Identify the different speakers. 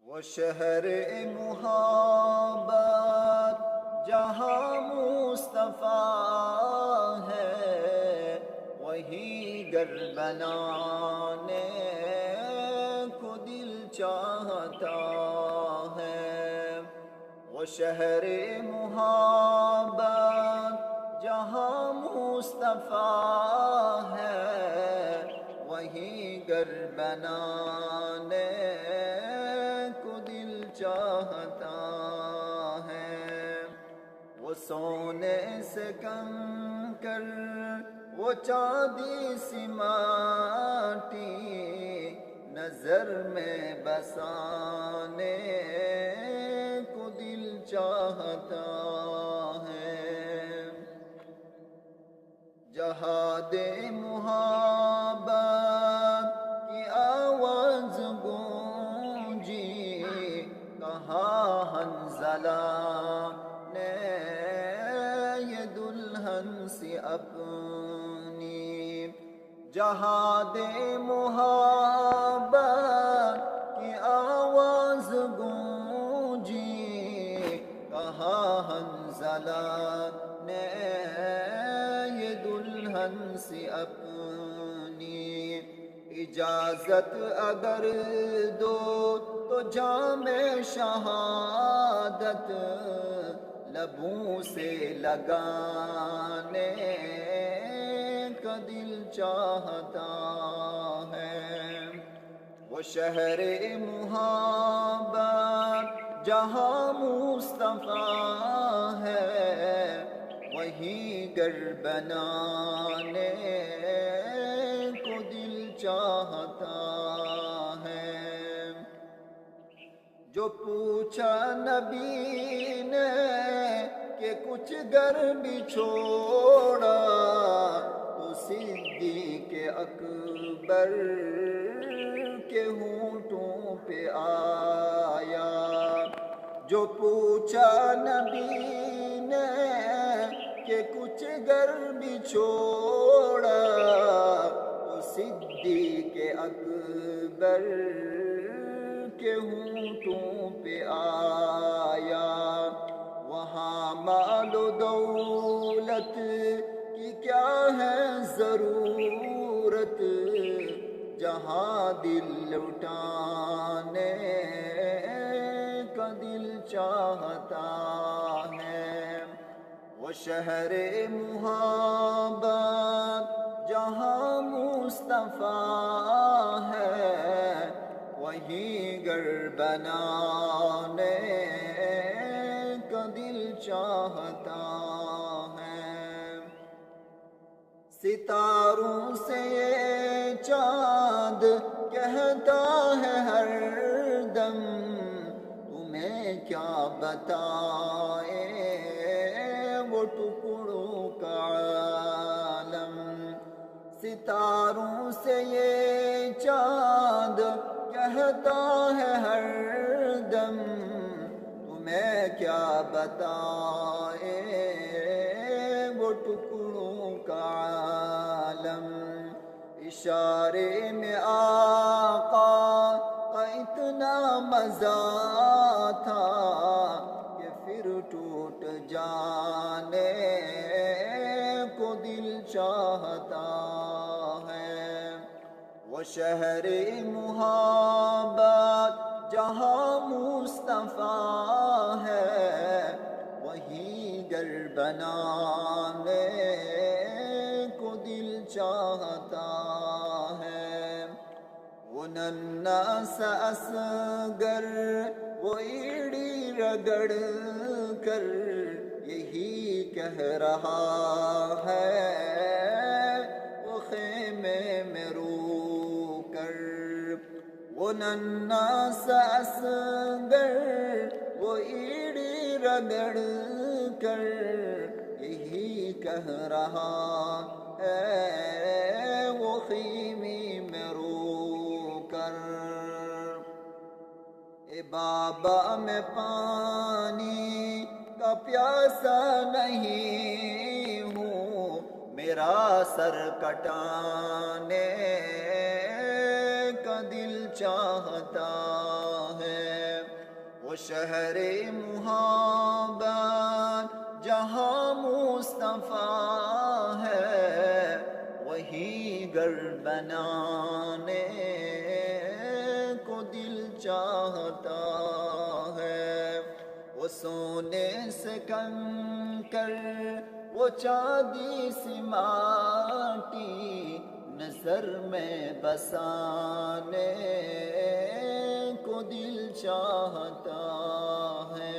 Speaker 1: وہ شہر محبت جہاں مصطفیٰ ہے، وہی گھر بنانے کو دل چاہتا ہے۔ وہ شہر محبت جہاں مصطفیٰ ہے، وہی گھر بنانے کو دل چاہتا ہے۔ وہ سونے سے کنکر، وہ چاندی سی ماٹی نظر میں بسانے کو دل چاہتا ہے۔ جہاد محبت کی آواز گونجی، کہاں حنظلہ نے یہ دلہن سی اپنی۔ جہاد محبت کی آواز گونجی، کہاں حنظلہ نے یہ دلہن سی اپنی۔ اجازت اگر دو تو جام شہادت لبوں سے لگانے کا دل چاہتا ہے۔ وہ شہر محبت جہاں مصطفیٰ ہے، وہی گھر بنانے کو دل چاہتا ہے۔ جو پوچھا نبی نے کہ کچھ گھر بھی چھوڑا، تو صدیق اکبر کے ہونٹوں پہ آیا۔ جو پوچھا نبی نے کہ کچھ گھر بھی چھوڑا، تو صدیق اکبر کے ہونٹوں پہ آیا۔ وہاں مال و دولت کی کیا ہے ضرورت، جہاں دل لٹانے کا دل چاہتا ہے۔ وہ شہر محبت جہاں مصطفیٰ ہے، وہی گھر بنانے کا دل چاہتا ہے۔ ستاروں سے یہ چاند کہتا ہے ہر دم، تمہیں کیا بتائے وہ ٹکڑوں کا عالم۔ ستاروں سے یہ چاند کہتا ہے ہر دم، تمہیں کیا بتائے وہ ٹکڑوں کا عالم۔ اشارے میں آقا کا اتنا مزہ تھا کہ پھر ٹوٹ جانے کو دل چاہتا ہے۔ وہ شہر محبت جہاں مصطفیٰ ہے، وہی گھر بنانے کو دل چاہتا ہے۔ وہ ننھا سا اصغر وہ ایڑی رگڑ کر یہی کہہ رہا ہے، وہ خیمے میں رو کر۔ وہ ننھا سا اصغر وہ ایڑی رگڑ کر یہی کہہ رہا ہے، وہ خیمے میں رو کر۔ اے بابا میں پانی کا پیاسا نہیں ہوں، میرا سر کٹانے کا دل چاہتا ہے۔ وہ شہر محبت جہاں مصطفیٰ ہے، وہی گھر بنانے کو دل چاہتا ہے۔ وہ سونے سے کنکر، وہ چاندی سی ماٹی، نظر میں بسانے کو دل چاہتا ہے۔